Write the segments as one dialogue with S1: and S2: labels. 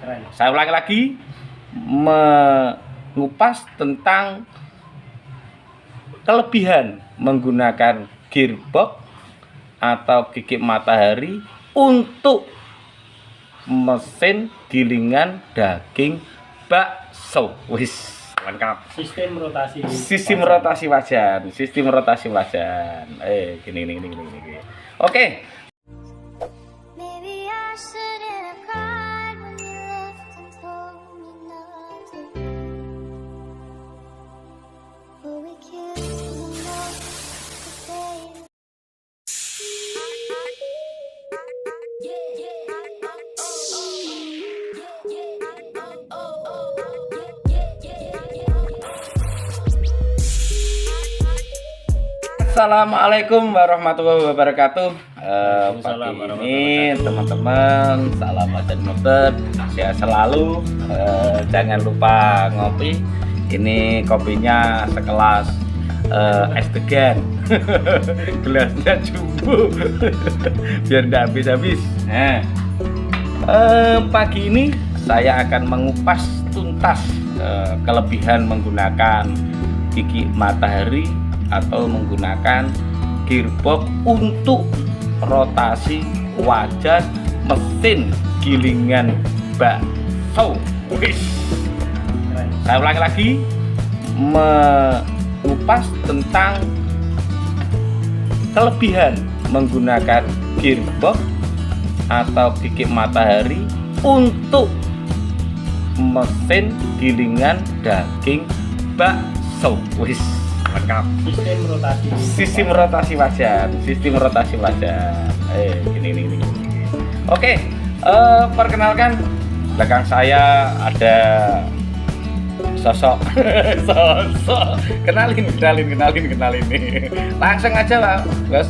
S1: Saya ulangi lagi, mengupas tentang kelebihan menggunakan gearbox atau gigi matahari untuk mesin gilingan daging bakso. Wis, lengkap.
S2: Sistem
S1: rotasi wajan. Gini. Oke.
S3: Maybe I shouldn't have cried when you left and told me not to. But we kissed enough to say.
S1: Assalamualaikum warahmatullahi wabarakatuh. Pagi ini teman-teman, salam wajan motor, sehat selalu. Jangan lupa ngopi. Ini kopinya sekelas es degan. Gelasnya jumbo. Biar tidak habis-habis. Nah, pagi ini saya akan mengupas tuntas kelebihan menggunakan gigi matahari atau menggunakan gearbox untuk rotasi wajan mesin gilingan bakso. Saya ulangi lagi, mengupas tentang kelebihan menggunakan gearbox atau gigi matahari untuk mesin gilingan daging bakso. Lengkap. Sistem rotasi wajan. Gini. Oke, perkenalkan, belakang saya ada sosok. Kenalin nih. Langsung aja Pak Bos.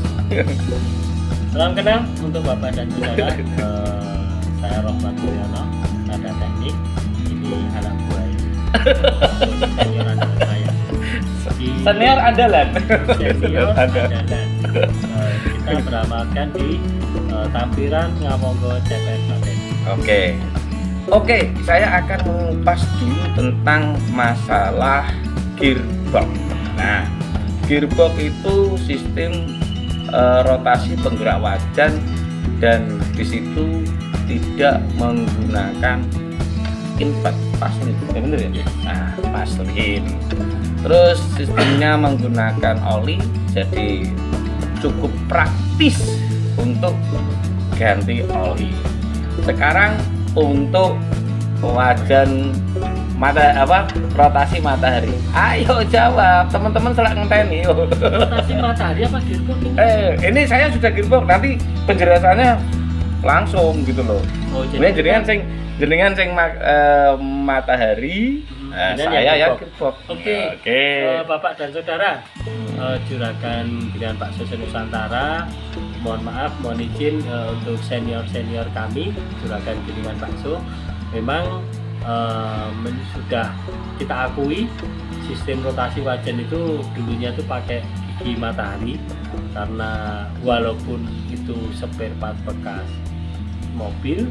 S2: Salam kenal untuk Bapak dan Saudara. Saya Rohman Mulyono, nada teknik. Ini anak buah ini. Senior andalan saya.
S1: Senior andalan.
S2: Kita beramalkan di tampiran Ngamonggo CPN Klaten.
S1: Oke, saya akan mengupas dulu tentang masalah gearbox. Nah, gearbox itu sistem rotasi penggerak wajan dan di situ tidak menggunakan impact paslin, bener ya? Nah, paslin. Terus sistemnya menggunakan oli, jadi cukup praktis untuk ganti oli. Sekarang untuk wajan rotasi matahari. Ayo jawab, teman-teman selak ngenteni.
S2: Rotasi matahari apa gearbox ini?
S1: Ini saya sudah gearbox, nanti penjelasannya langsung gitu loh. Ini jenengan sing matahari. Saya ya gearbox.
S2: Oke. Bapak dan Saudara, Juragan Gilingan Bakso Nusantara, mohon izin untuk senior kami Juragan Gilingan Bakso, memang sudah kita akui sistem rotasi wajan itu dulunya tuh pakai gigi matahari, karena walaupun itu spare part bekas mobil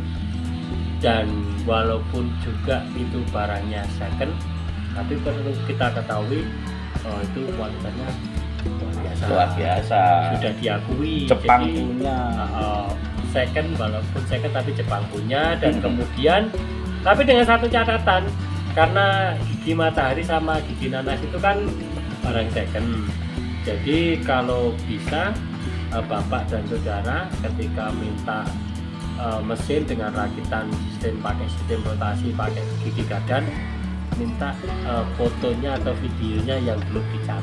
S2: dan walaupun juga itu barangnya second, tapi perlu kita ketahui itu kualitasnya luar biasa. Sudah diakui.
S1: Jepang
S2: jadi,
S1: punya.
S2: Second, walaupun second tapi Jepang punya. Dan kemudian, tapi dengan satu catatan, karena gigi matahari sama gigi nanas itu kan barang second. Jadi kalau bisa Bapak dan Saudara ketika minta mesin dengan rakitan pakai sistem rotasi, pakai gigi gadan, minta fotonya atau videonya yang belum dicat.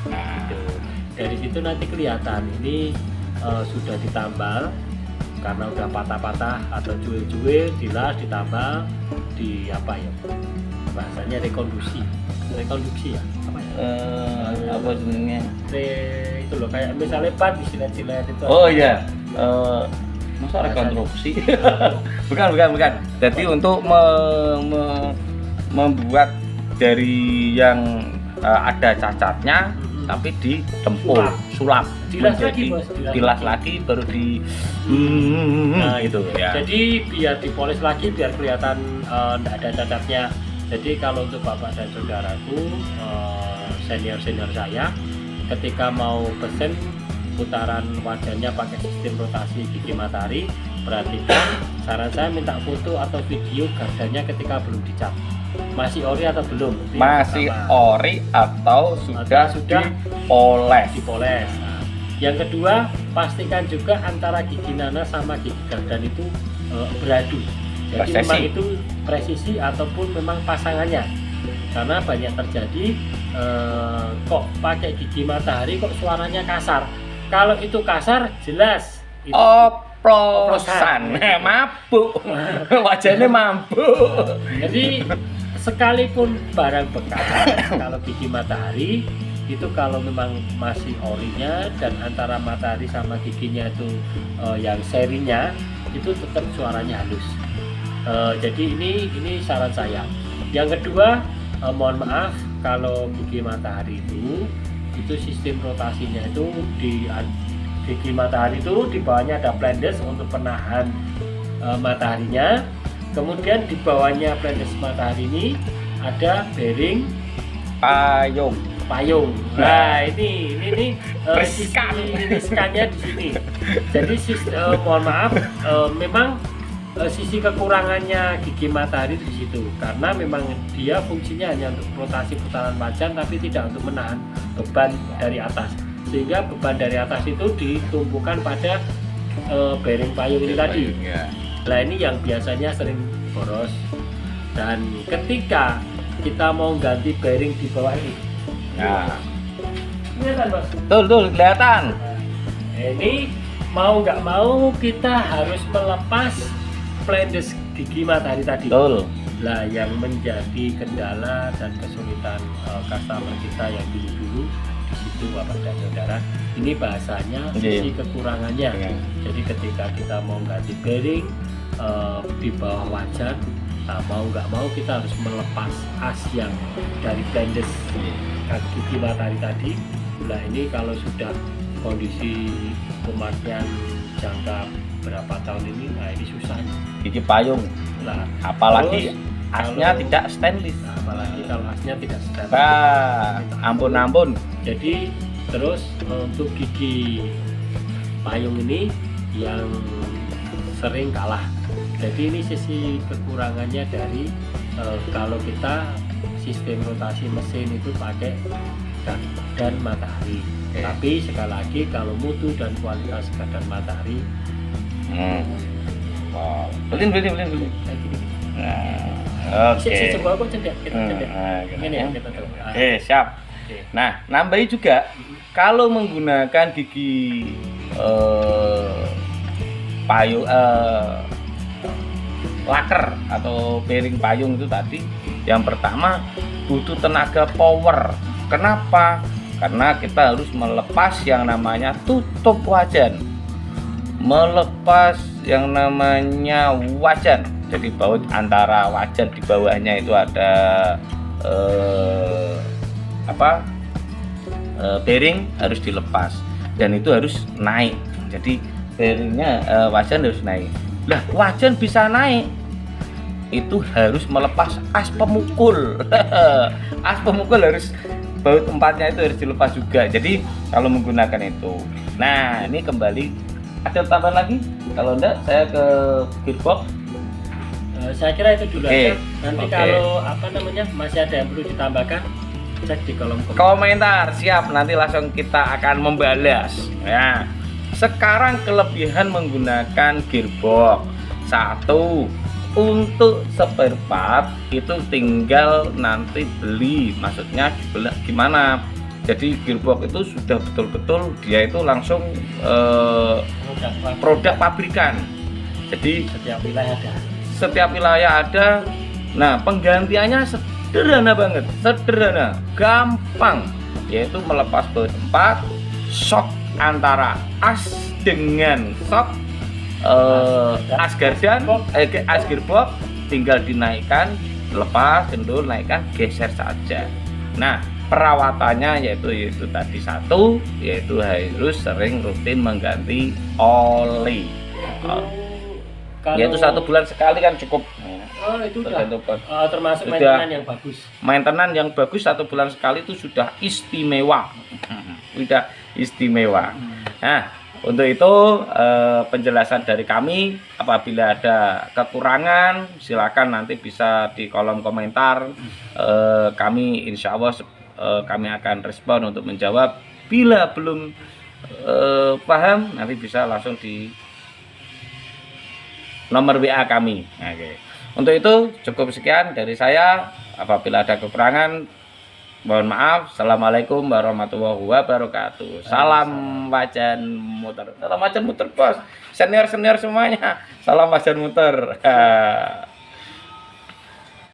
S2: Gitu. Dari situ nanti kelihatan ini sudah ditambal, karena udah patah-patah atau cuil-cuil, dilas, ditambal, di apa ya? Bahasanya rekonduksi ya? Apa ya?
S1: Apa jenengnya?
S2: Itu loh, kayak misalnya ban disilet-silet itu.
S1: Oh iya. Masa rekonstruksi? bukan. Jadi untuk membuat dari yang ada cacatnya tapi ditempur, sulap,
S2: Dilas
S1: menjadi
S2: lagi, Bos,
S1: dilas lagi baru di gitu ya.
S2: Jadi biar dipoles lagi biar kelihatan tidak ada cacatnya. Jadi kalau untuk bapak dan saudaraku senior saya ketika mau pesen putaran wajannya pakai sistem rotasi gigi matahari, perhatikan saran saya minta foto atau video gardanya ketika belum dicat. Masih ori atau belum? Itu yang
S1: Masih
S2: pertama.
S1: ori atau sudah
S2: sudah
S1: dipoles.
S2: Nah, yang kedua, pastikan juga antara gigi nanas sama gigi gardan itu beradu. Jadi
S1: Presisi.
S2: memang itu presisi ataupun memang pasangannya. Karena banyak terjadi kok pakai gigi matahari kok suaranya kasar. Kalau itu kasar jelas itu
S1: Oplosan, mabuk, wajahnya mabuk.
S2: Jadi sekalipun barang bekas kalau gigi matahari itu kalau memang masih orinya dan antara matahari sama giginya itu yang serinya itu tetap suaranya halus. Jadi ini saran saya. Yang kedua, mohon maaf kalau gigi matahari itu sistem rotasinya itu di gigi matahari itu di bawahnya ada plendes untuk penahan mataharinya. Kemudian di bawahnya plendes matahari ini ada bearing payung. Nah, ini riskannya di sini. Jadi mohon maaf memang sisi kekurangannya gigi matahari di situ karena memang dia fungsinya hanya untuk rotasi putaran wajan tapi tidak untuk menahan beban dari atas. Sehingga beban dari atas itu ditumpukan pada bearing payung ini tadi. Nah ini yang biasanya sering boros. Dan ketika kita mau ganti bearing di bawah ini, kelihatan Mas?
S1: Betul, kelihatan.
S2: Ini mau nggak mau kita harus melepas plendes gigi matahari tadi.
S1: Betul.
S2: Lah yang menjadi kendala dan kesulitan customer kita yang dulu-dulu di situ Bapak dan Saudara, ini bahasanya sisi kekurangannya. Jadi ketika kita mau ganti bearing di bawah wajan, mau nggak mau kita harus melepas as yang dari plendes gigi matahari tadi. Nah ini kalau sudah kondisi pemakaian jangka berapa tahun ini, nah ini susah.
S1: Gigi payung.
S2: Nah,
S1: Apalagi
S2: terus,
S1: asnya
S2: kalau-
S1: tidak stainless.
S2: Nah, apalagi kalau asnya tidak stainless.
S1: Ampun.
S2: Jadi terus untuk gigi payung ini yang sering kalah. Jadi ini sisi kekurangannya dari kalau kita sistem rotasi mesin itu pakai gardan matahari. Tapi sekali lagi kalau mutu dan kualitas gardan matahari
S1: Wow. Beli.
S2: kayak gini.
S1: Nah, oke.
S2: Si coba kok cendek kita cendek.
S1: Gitu.
S2: Ini ya kita tuh.
S1: Oke, siap.
S2: Oke.
S1: Nah, nambahi juga kalau menggunakan gigi payung laker atau bearing payung itu tadi, yang pertama butuh tenaga power. Kenapa? Karena kita harus melepas yang namanya tutup wajan, melepas yang namanya wajan. Jadi baut antara wajan di bawahnya itu ada bearing harus dilepas dan itu harus naik. Jadi bearingnya wajan harus naik. Lah wajan bisa naik itu harus melepas as pemukul. As pemukul harus baut empatnya itu harus dilepas juga. Jadi kalau menggunakan itu, nah ini kembali ada tambahan lagi. Kalau enggak saya ke gearbox.
S2: Saya kira itu dulu
S1: Oke.
S2: aja. Nanti
S1: Oke.
S2: kalau masih ada yang perlu ditambahkan, cek di kolom komentar.
S1: Komentar siap, nanti langsung kita akan membalas. Ya. Sekarang kelebihan menggunakan gearbox. Satu, untuk spare part itu tinggal nanti beli. Maksudnya gimana? Jadi gearbox itu sudah betul-betul dia itu langsung produk pabrikan. Jadi setiap wilayah ada. Nah, penggantiannya sederhana banget, sederhana, gampang, yaitu melepas baut 4, shock antara as dengan shock as gardan, as gearbox tinggal dinaikkan, lepas, kendor, naikkan, geser saja. Nah, perawatannya yaitu tadi satu, yaitu harus sering rutin mengganti oli. Yaitu 1 bulan sekali kan cukup.
S2: Oh, itu udah
S1: Tergantung.
S2: termasuk
S1: Sudah.
S2: maintenance yang bagus.
S1: Maintenance yang bagus 1 bulan sekali itu sudah istimewa. Sudah istimewa. Nah, untuk itu penjelasan dari kami. Apabila ada kekurangan silakan nanti bisa di kolom komentar. Kami insya Allah kami akan respon untuk menjawab. Bila belum paham nanti bisa langsung di nomor WA kami. Oke. Untuk itu cukup sekian dari saya. Apabila ada kekurangan mohon maaf. Assalamualaikum warahmatullahi wabarakatuh. Salam wajan muter. Salam wajan muter bos. Senior semuanya. Salam wajan muter.